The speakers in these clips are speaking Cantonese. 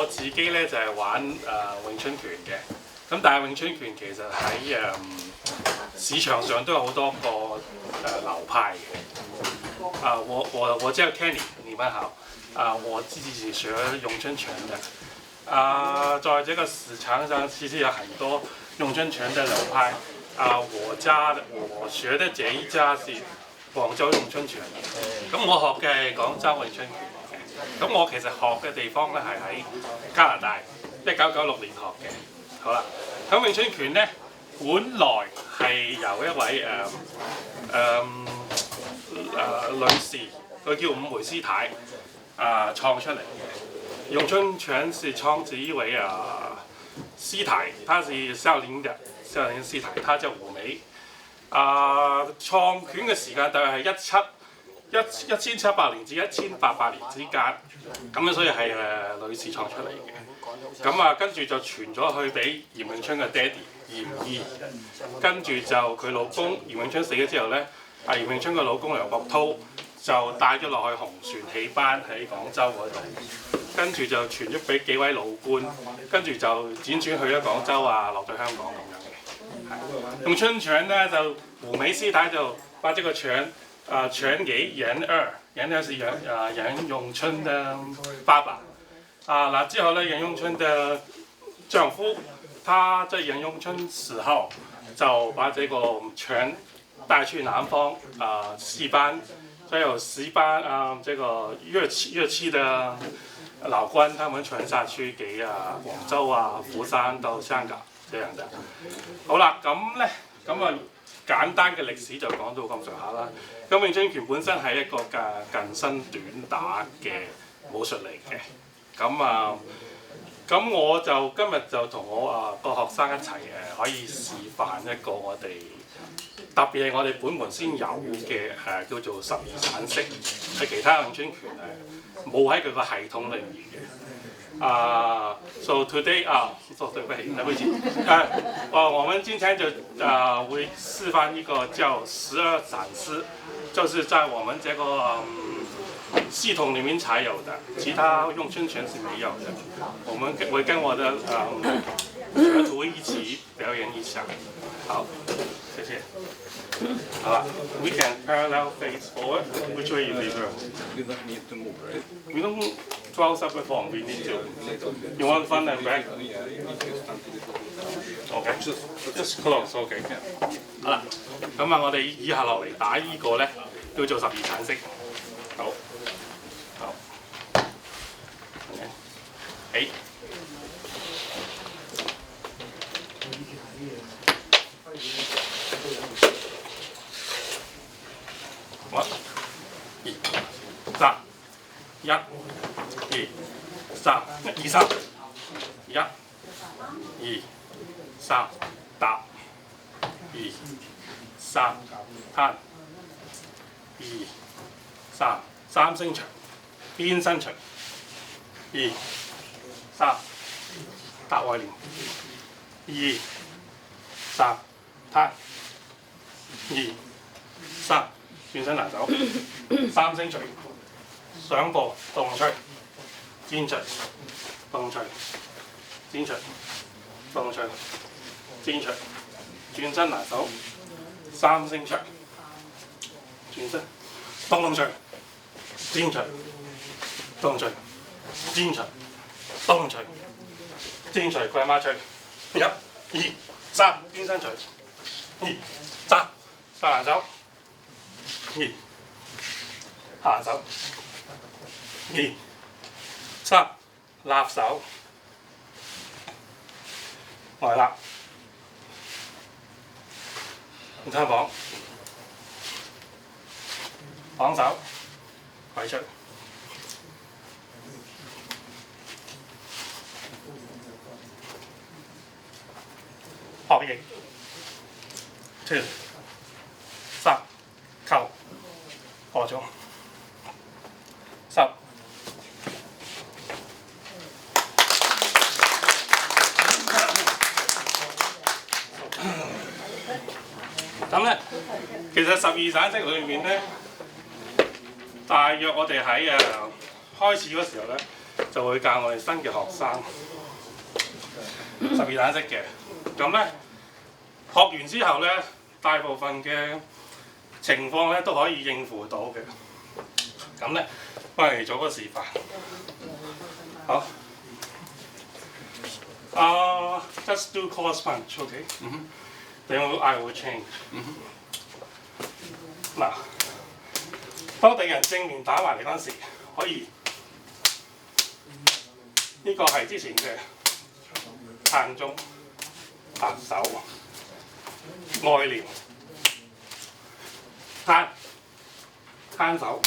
我自己咧就係玩詠春拳嘅，咁但係詠春拳其實喺市場上都有好多個流派嘅。我叫 Kenny， 你們好。我自己是學詠春拳的。在這個市場上其實有很多詠春拳的流派。我學的這一家是廣州詠春拳。咁我學嘅係廣州詠春拳。咁我其實學嘅地方咧係喺加拿大，1996年學嘅。好啦，咁詠春拳咧，本來係由一位女士，佢叫伍梅師太創出嚟嘅。詠春拳是創自一位師太，她是少林師太，她叫胡美。創拳嘅時間大概係1700年至1800年之間，咁樣所以係女士創出嚟嘅。咁跟住就傳咗去俾嚴詠春嘅爹哋嚴義，跟住就佢老公嚴詠春死咗之後咧，嚴詠春嘅老公梁國濤就帶咗落去紅船戲班喺廣州嗰度，跟住就傳咗俾幾位老官，跟住就輾轉去咗廣州落咗香港咁樣嘅。詠春拳咧就胡美師太就把這個拳傳給嚴二，嚴二是嚴詠春的爸爸。之後呢，嚴詠春的丈夫，他在嚴詠春死後就把這個拳帶去南方戲班，再有戲班這個樂器的老官，他們傳下去給廣州佛山到香港這樣的。好啦，咁簡單嘅歷史就講到咁上下啦。咁詠春拳本身係一個近身短打嘅武術嚟嘅。咁我就今日就同我個學生一齊可以示範一個我哋特別係我哋本門先有嘅叫做12散式，係其他詠春拳冇喺佢個系統裏面嘅。So today對不起，我們今天就會示範一個叫12散式，就是在我們這個系統裡面才有的，其他詠春拳是沒有的。我們會跟我的學徒一起表演一下。好，謝謝。好了 ，we can parallel face forward. Which way you prefer? We don't need to move, right? We don't close up the form. We need to. You want front and back? Yeah, you need to stand to the top. Okay. Just close. Okay. 好啦，咁我哋以下落嚟打呢個咧，叫做12散式。好。Okay. 起。1、2、3、1、2、3、1、2、3、1、2、3、搭、2、3、攤、2、3、三星長，邊身長，2、3、搭外連，2、3、攤，2、3。轉身拿手，三星錘，上步動錘，肩錘，動錘，肩錘，動錘，肩錘，轉身拿手，三星錘，轉身，動錘，肩錘，動錘，肩錘，動錘，肩錘跪馬錘，1、2、3，邊身錘，2、3，發拿手。2、下手，2、3、立手，外立，攤綁，綁手，跪出，學翼，2、3、扣。過咗10。咁咧，其實12散式裏面咧，大約我哋喺開始嗰時候咧，就會教我哋新嘅學生12散式嘅。咁咧學完之後咧，大部分嘅情況咧都可以應付到嘅。咁咧，我嚟做個示範。好。Just do cross punch, okay? Then I will change. 嗱，當敵人正面打埋嚟嗰陣時，可以呢個係之前嘅撐中、拍手、外撩、攤手、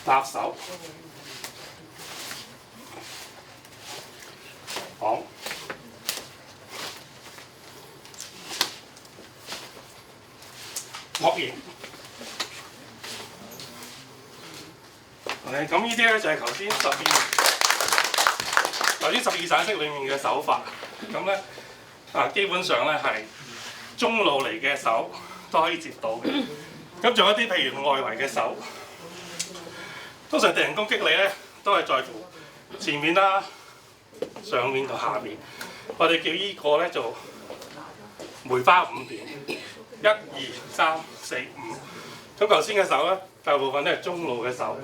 搭手、綁。惡形。咁呢啲咧就係頭先12散式裡面嘅手法。咁咧基本上咧係中路嚟嘅手都可以接到嘅。咁仲有一啲譬如外圍嘅手，通常敵人攻擊你咧都係在乎前面啦、上面同下面。我哋叫呢個咧做梅花5點，1、2、3、4、5。咁頭先嘅手咧，大部分都係中路嘅手。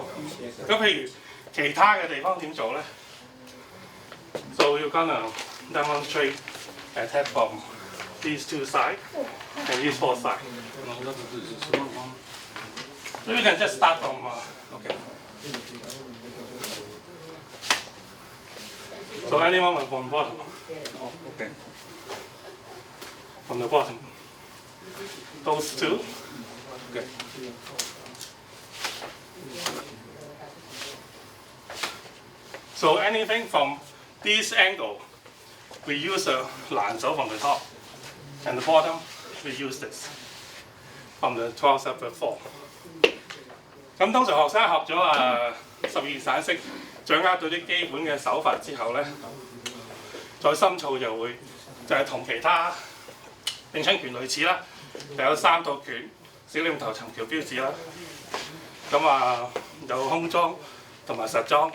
咁譬如其他嘅地方點做咧？ So you're gonna demonstrate attack from these 2 sides and these 4 sides. So you can just start from okay. So any moment from bottom. Okay. From the bottom. Those 2. Okay. So anything from this angle, we use a 攔手 from the top, and the bottom we use this from the 12 separate form. 咁通常學生學咗12散式，掌握到啲基本嘅手法之後咧，再深造就會就係同其他詠春拳類似啦，就有3套拳、小念頭、尋橋標誌啦。咁有空裝同埋實裝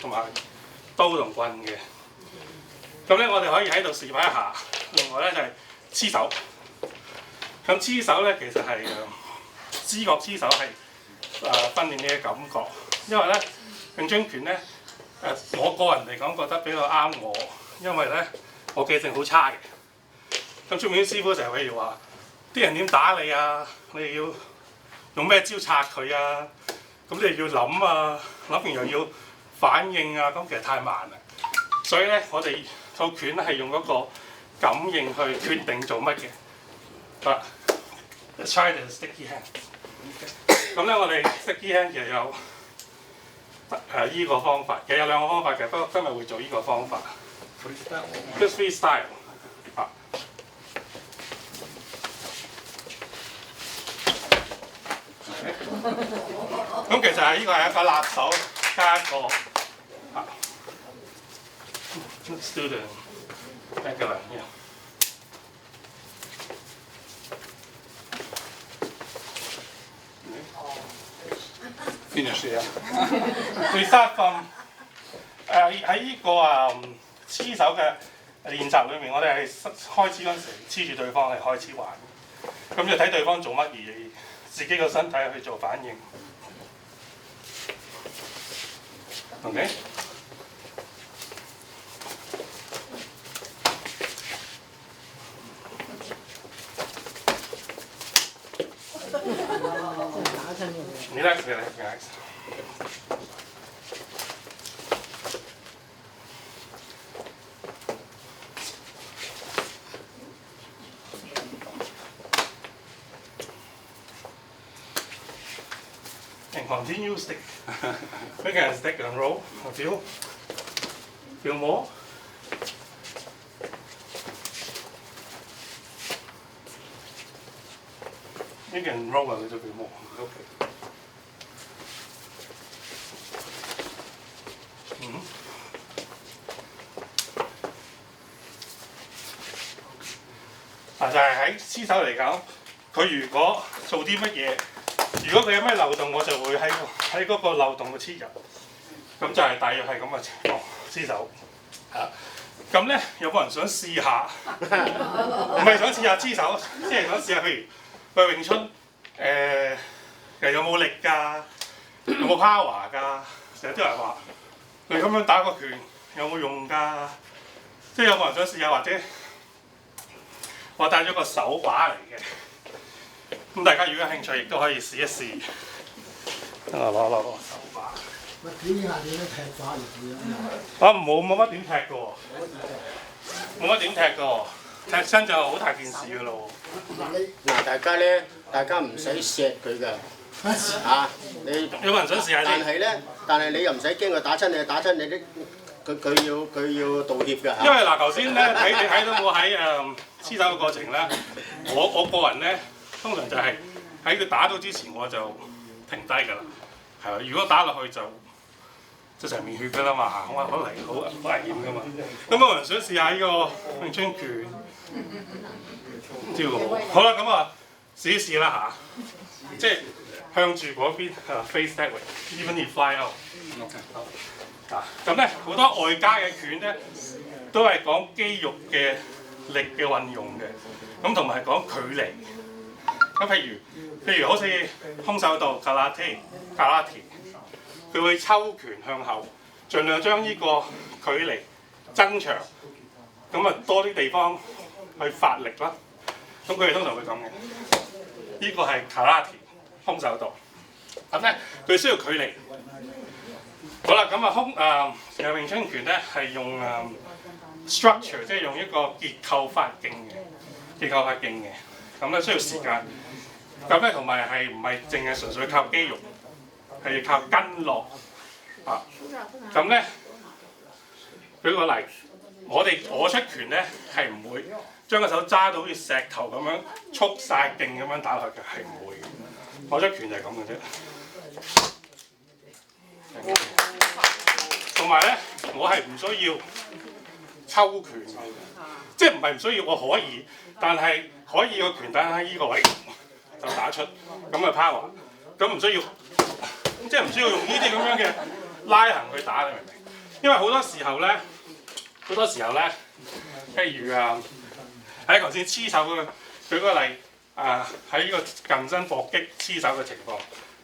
同埋刀同棍嘅。咁咧，我哋可以喺度示範一下。另外咧就係黐手。咁黐手咧其實係知覺黐手係訓練你嘅感覺，因為咧詠春拳咧我個人嚟講覺得比較啱我，因為咧我記性好差嘅。咁出面啲師傅成日譬如話啲人點打你啊，你要用咩招拆佢啊，咁你要諗啊，諗完又要反應啊，咁其實太慢啦。所以咧，我哋套拳咧係用嗰個感應去決定做乜嘅。好啦 ，let's try the sticky hand。咁咧，我哋 sticky hand 其實有依個方法，其實有2個方法嘅，不過今日會做依個方法。Just freestyle 啊。咁其實係依個係一個立手加一個student regular yeah. Finish it. We start from 喺依個黐手嘅練習裏面，我哋係開始嗰陣時黐住對方嚟開始玩，咁就睇對方做乜而自己個身體去做反應。OK。Relax, relax. And continue stick. We can stick and roll a few more. You can roll a little bit more. Okay.就係喺黐手嚟講，佢如果做啲乜嘢，如果佢有咩漏洞，我就會喺嗰個漏洞度黐入。咁就係大約係咁嘅情況，黐手係啦。咁咧有冇人想試下？唔係想試下黐手，即係想試下，譬如去詠春其實有冇力㗎？有冇 power 㗎？成日啲人話你咁樣打個拳有冇用㗎？即係有冇人想試下？或者我帶咗個手把嚟嘅，咁大家如果有興趣，亦都可以試一試。等我攞個手把。喂，表演下點樣踢法嚟嘅？啊冇乜點踢嘅喎，冇乜點踢嘅喎，踢親就好大件事嘅咯嗱，大家咧，大家唔使錫佢㗎，啊，你喎。有冇人想試下先？但係你又唔使驚佢打親你，打親你啲佢要道歉㗎嚇。因為嗱，頭先咧你睇到我喺黐手嘅過程咧，我個人咧通常就係喺佢打到之前我就停低㗎啦，係嘛？如果打落去就成面血㗎啦嘛，好危險㗎嘛。咁有冇人想試下呢個詠春拳？唔知喎。好啦，咁啊試一試啦嚇，即係向住嗰邊face that way，even if fly out。咁咧好多外家嘅拳咧都係講肌肉嘅力嘅運用嘅，咁同埋講距離。咁譬如好似空手道 karate， 佢會抽拳向後，盡量將呢個距離增長，咁啊多啲地方去發力啦。咁佢哋通常會咁嘅。呢個係 karate 空手道，咁咧佢需要距離。好啦，咁詠春拳咧係用structure， 即係用一個結構發勁嘅，咁咧需要時間。咁咧同埋係唔係淨係純粹靠肌肉，係要靠筋絡啊。咁咧舉個例，我出拳咧係唔會將個手揸到好似石頭咁樣束晒勁咁樣打落去嘅，係唔會嘅。我出拳就係咁嘅啫。同埋咧，我係唔需要抽拳，即係唔係唔需要，我可以，但係可以個拳打喺呢個位就打出，咁嘅 power， 咁唔需要，即係唔需要用呢啲咁樣嘅拉行去打，你明唔明？因為好多時候咧，譬如喺頭先黐手嘅，舉個例喺呢個近身搏擊黐手嘅情況，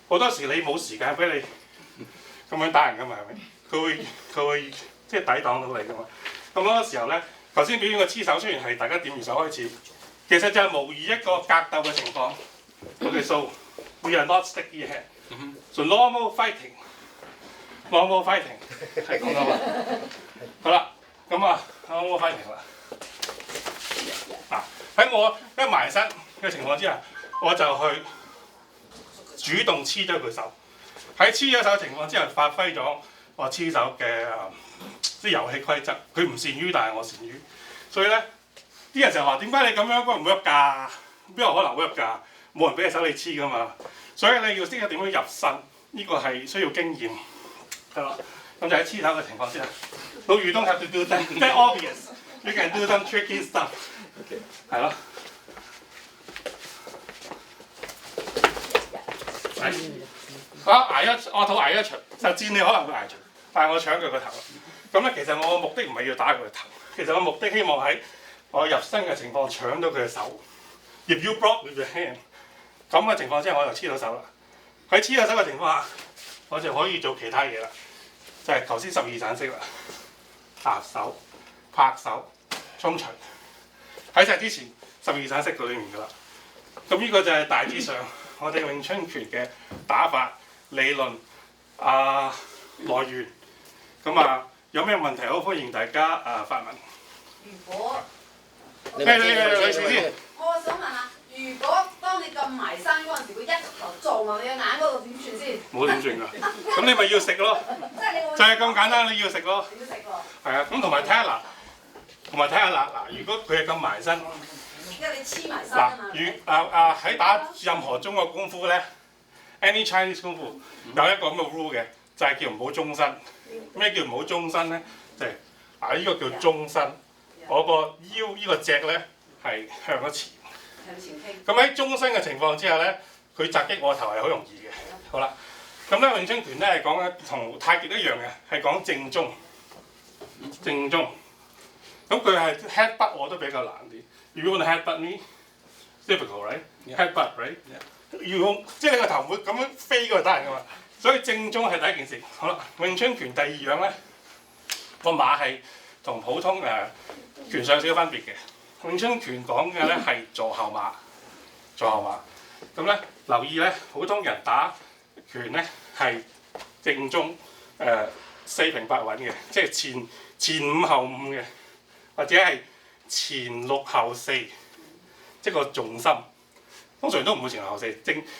好多時你冇時間俾你咁樣打人㗎嘛，係咪？佢會即係抵擋到你㗎嘛。咁好多時候咧，頭先表演個黐手雖然係大家點住手開始，其實就係模擬一個格鬥嘅情況。Okay, so we are not sticky hand. So normal fighting 係咁㗎嘛。好啦，咁normal fighting 啦。喺我一埋身嘅情況之下，我就去主動黐咗佢手。喺黐咗手嘅情況之下，發揮咗我黐手嘅啲遊戲規則。佢唔善於，但係我善於。所以咧，啲人成日話點解你咁樣唔 work 㗎？邊有可能 work 㗎？冇人俾隻手你黐㗎嘛。所以你要識得點樣入身，呢個係需要經驗，係啦。咁就喺黐手嘅情況之下，No, you don't have to do that. That's obvious. You can do some tricky stuff. 係咯。我肚捱一場，就戰你可能會捱場，但係我搶佢個頭。咁咧，其實我嘅目的唔係要打佢個頭，其實我目的希望喺我入身嘅情況搶到佢嘅手。If you block with your hand， 咁嘅情況之下我就黐到手啦。喺黐到手嘅情況下，我就可以做其他嘢啦，就係頭先12盞式啦，搭手、拍手、衝錘。喺晒之前12盞式嗰裏面㗎啦。咁呢個就係大致上我哋詠春拳嘅打法、理論來源。咁有咩問題好歡迎大家發問。如果你女士先。我想問下，如果當你撳埋身嗰陣時，佢一頭撞落你嘅眼嗰度點算先？冇點算㗎，咁你咪要食咯。即係你會就係咁簡單，你要食咯。你要食喎。係啊，咁同埋睇下嗱，如果佢係咁埋身，因為你黐埋身啊嘛。喺打任何中國功夫咧 ，any Chinese 功夫有一個咁嘅 rule 嘅，就係叫唔好中身。咩叫唔好中身咧？就係呢個叫中身，我個腰呢個脊咧係向咗前。向前傾。咁喺中身嘅情況之下咧，佢襲擊我頭係好容易嘅。好啦，咁咧詠春拳咧係講緊同太極一樣嘅，係講正宗。正宗。咁佢係 headbutt 我都比較難啲。如果你 headbutt me difficult right headbutt right 要即係你個頭唔會咁樣飛過去打人㗎嘛。所以正宗係第一件事。好啦，詠春拳第二樣咧，個馬係同普通拳上少少分別嘅。詠春拳講嘅咧係坐後馬，坐後馬。咁咧留意咧，普通人打拳咧係正宗四平八穩嘅，即係前五後五嘅，或者係前六後四，即係個重心。通常都唔會前六後四，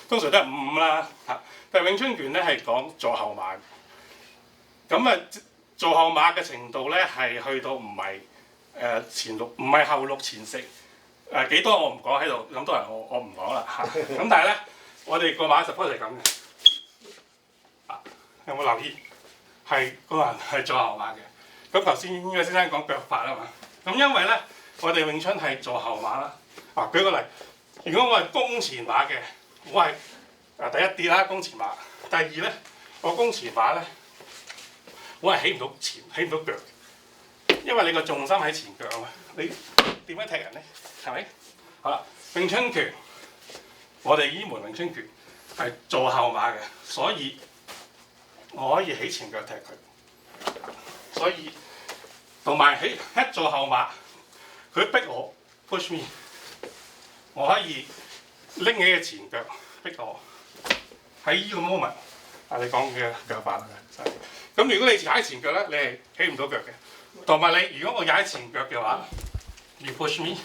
通常都係五啦嚇。但係詠春拳咧係講坐後馬。咁啊，坐後馬嘅程度咧係去到唔係前六，唔係後六前四。幾多我唔講喺度，咁多人我唔講啦嚇。咁但係咧，我哋個馬 suppose 係咁嘅。有冇留意？係個人係坐後馬嘅。咁頭先應該先生講腳法啊嘛。咁因為咧，我哋詠春係坐後馬啦。舉個例，如果我係弓前馬嘅，我係第一跌啦，弓前馬。第二咧，我弓前馬咧，我係起唔到前，起唔到腳。因為你個重心喺前腳啊嘛。你點樣踢人咧？係咪？好啦，詠春拳，我哋依門詠春拳係坐後馬嘅，所以我可以起前腳踢佢。所以同埋一坐後馬，佢逼我 push me， 我可以拎起嘅前腳逼我喺依個 moment。你講嘅腳法啦，咁如果你踩前腳咧，你係起唔到腳嘅。同埋你如果我踩前腳嘅話，you push me，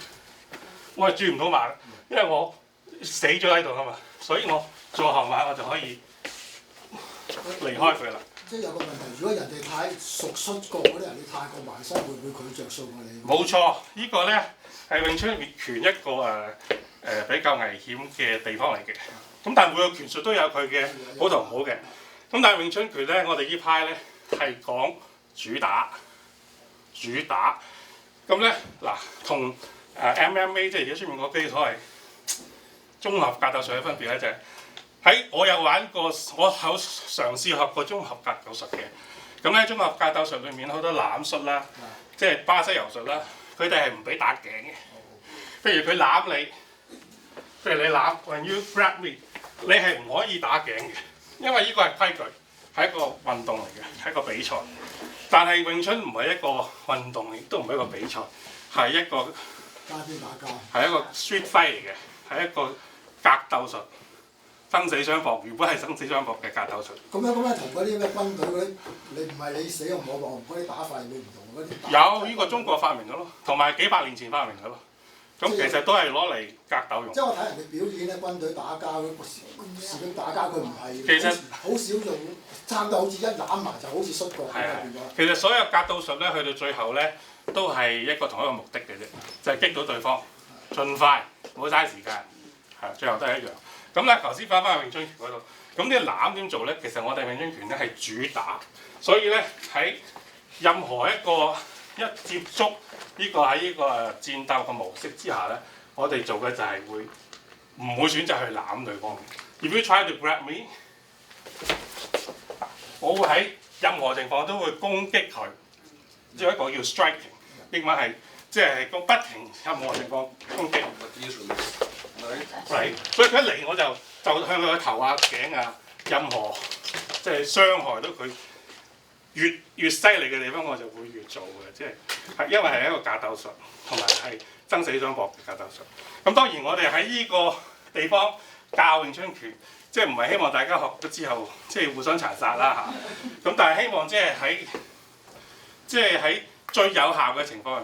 我係轉唔到馬，因為我死咗喺度啊嘛，所以我坐後馬我就可以離開佢啦。即係有個問題，如果人哋太熟悉過嗰啲人，你太過埋身，會唔會佢着數過你？冇錯，呢個咧係詠春拳一個比較危險嘅地方嚟嘅。咁但係每個拳術都有佢嘅好同唔好嘅。咁但係詠春拳咧，我哋呢派咧係講主打。咁咧嗱，同MMA 即係而家出面嗰啲所謂綜合格鬥術嘅分別咧，就係喺我有玩過，我有嘗試學過綜合格鬥術嘅。咁咧綜合格鬥術裏面好多攬術啦，即係巴西柔術啦，佢哋係唔俾打頸嘅。譬如佢攬你，譬如你攬 when you grab me， 你係唔可以打頸嘅，因為呢個係規矩，係一個運動嚟嘅，係一個比賽。但係詠春唔係一個運動，亦都唔係一個比賽，係一個家邊打交，係一個 street fight 嚟嘅，係一個格鬥術，生死相搏，原本係生死相搏嘅格鬥術。咁樣同嗰啲咩軍隊嗰啲，你唔係你死我亡嗰啲打法你唔同嗰啲。有呢個中國發明嘅咯，同埋幾百年前發明嘅咯。咁其實都係攞嚟格鬥用。即係我睇人哋表演咧，軍隊打交士兵打交，佢唔係。其實好少用，差唔多好似一攬埋就好似摔角咁變咗。其實所有格鬥術咧，去到最後咧，都係一個同一個目的嘅啫，就係擊倒對方，盡快，唔好嘥時間，係最後都係一樣。咁咧，頭先翻返去詠春拳嗰度，咁啲攬點做咧？其實我哋詠春拳咧係主打，所以咧喺任何一個一接觸呢個喺呢個戰鬥嘅模式之下咧，我哋做嘅就係唔會選擇去攬對方。If you try to grab me， 我會喺任何情況都會攻擊佢，即係一個叫 striking， 英文係即係不停任何情況攻擊。所以佢一嚟我就向佢個頭啊、頸啊，任何即係傷害到佢越犀利嘅地方，我就會越做嘅，即係因為係一個格鬥術，同埋係生死相搏嘅格鬥術。咁當然我哋喺呢個地方教詠春拳，即係唔係希望大家學咗之後即係互相殘殺啦嚇。咁但係希望即係喺最有效嘅情況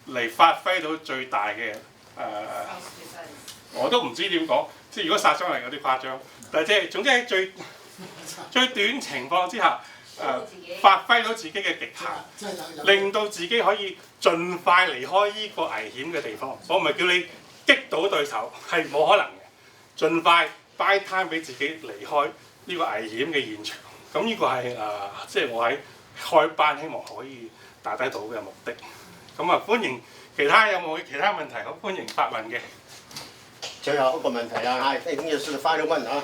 嚟發揮到最大嘅我都唔知點講，即係如果殺傷力有啲誇張，但係即係總之喺最短情況之下，發揮到自己嘅極限，令到自己可以盡快離開呢個危險嘅地方。我唔係叫你擊倒對手，係冇可能嘅。盡快 buy time 俾自己離開呢個危險嘅現場。咁呢個係即係我喺開班希望可以達得到嘅目的。咁啊，歡迎有冇其他問題？好歡迎發問嘅。最後一個問題啊，係，呢個是 final one 啊。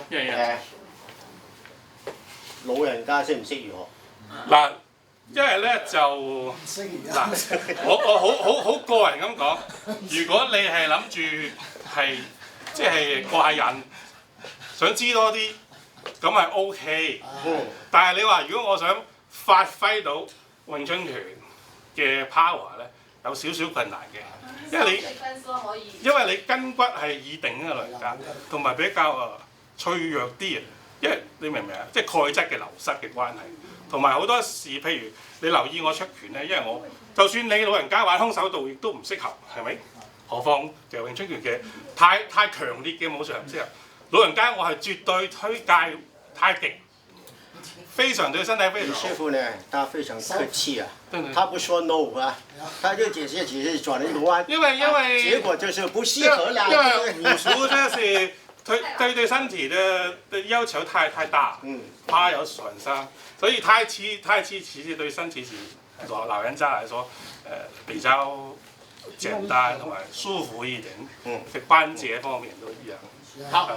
老人家適唔適宜學？嗱，因為咧就嗱，我好個人咁講，如果你係諗住係即係過下癮，想知多啲，咁係 OK。但係你話如果我想發揮到詠春拳嘅 power 咧，有少少困難嘅，因為你筋骨係已定嘅老人家，同埋比較脆弱啲啊。因為你明唔明啊？即係鈣質嘅流失嘅關係，同埋好多時，譬如你留意我出拳咧，因為我就算你老人家玩空手道，亦都唔適合，係咪？何況其實詠春拳嘅太強烈嘅武術唔適合。老人家我係絕對推介太極，非常對身體非常好。師傅呢，他非常客氣啊，他不說 no 啊，他就只是轉了一個彎，因為結果就是不適合啦。因為武術真是對身體的要求太大，怕有損傷，所以太其實對身體是老人家來說，比較簡單同埋舒服一點，嘅關節方面都一樣。好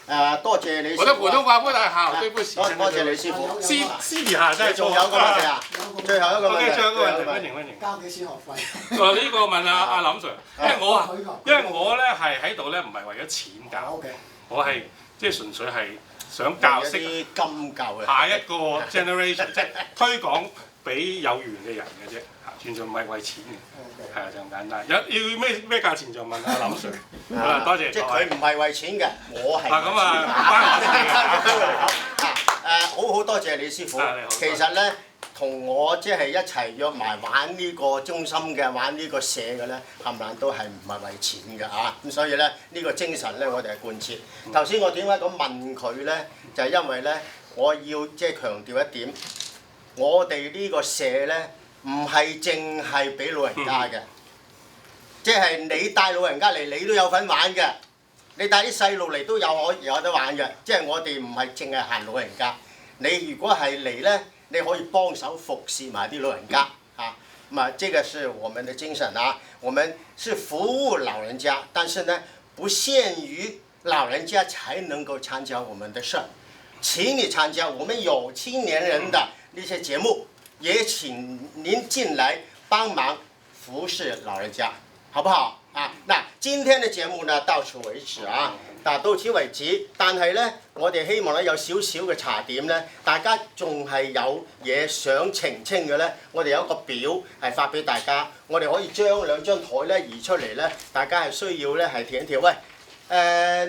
嗱，多謝你師傅。我的普通話不太好，對不起。多謝你師傅。私底下真係仲有一個問題啊，最後一個問題。最後一個問題，歡迎。交幾錢學費？呢個問阿林 Sir，因為我咧係喺度咧，唔係為咗錢教，我係即係純粹係想教識金教嘅下一個 generation， 即係推廣俾有緣嘅人嘅啫，完全唔係為錢嘅，係啊就咁簡單。要咩價錢就問阿林 Sir。好啦，多謝。即係佢唔係為錢嘅，我係。咁啊，關我好多謝你師傅。其實咧，同我即係一齊約埋玩呢個中心嘅，玩呢個社嘅咧，冚唪唥都係唔係為錢嘅嚇。咁所以咧，呢個精神咧，我哋係貫徹。頭先我點解咁問佢咧？就係因為咧，我要即係強調一點，我哋呢個社咧，唔係淨係俾老人家嘅。即係你帶老人家嚟，你都有份玩嘅；你帶啲細路嚟都有得玩嘅。即係我哋唔係淨係限老人家。你如果係嚟咧，你可以幫手服侍埋啲老人家啊。咁啊，這個是我們的精神啊。我們是服務老人家，但是呢，不限於老人家才能夠參加我們的事。請你參加我們有青年人的那些節目，也請您進來幫忙服侍老人家。好不好啊？嗱，今天嘅節目呢到此為止啊，到此為止。但係呢，我哋希望咧有少少嘅茶點呢，大家仲係有嘢想澄清嘅呢，我哋有一個表係發俾大家，我哋可以將兩張台呢移出嚟呢，大家係需要呢係填一填。喂，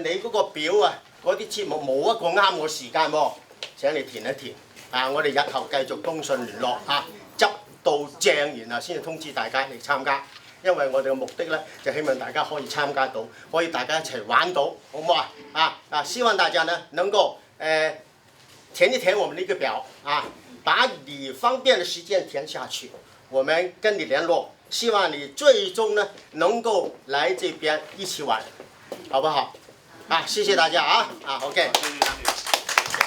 你嗰個表啊，嗰啲節目冇一個啱我時間喎，請你填一填。啊，我哋日後繼續通訊聯絡啊，執到正，然後先至通知大家嚟參加。因為我哋嘅目的呢，就希望大家可以參加到，可以大家一齊玩到，好唔好啊？希望大家呢能夠填一填我們呢個表啊，把你方便的時間填下去，我們跟你聯絡，希望你最終呢能夠來這邊一起玩，好不好？啊，謝謝大家啊，OK。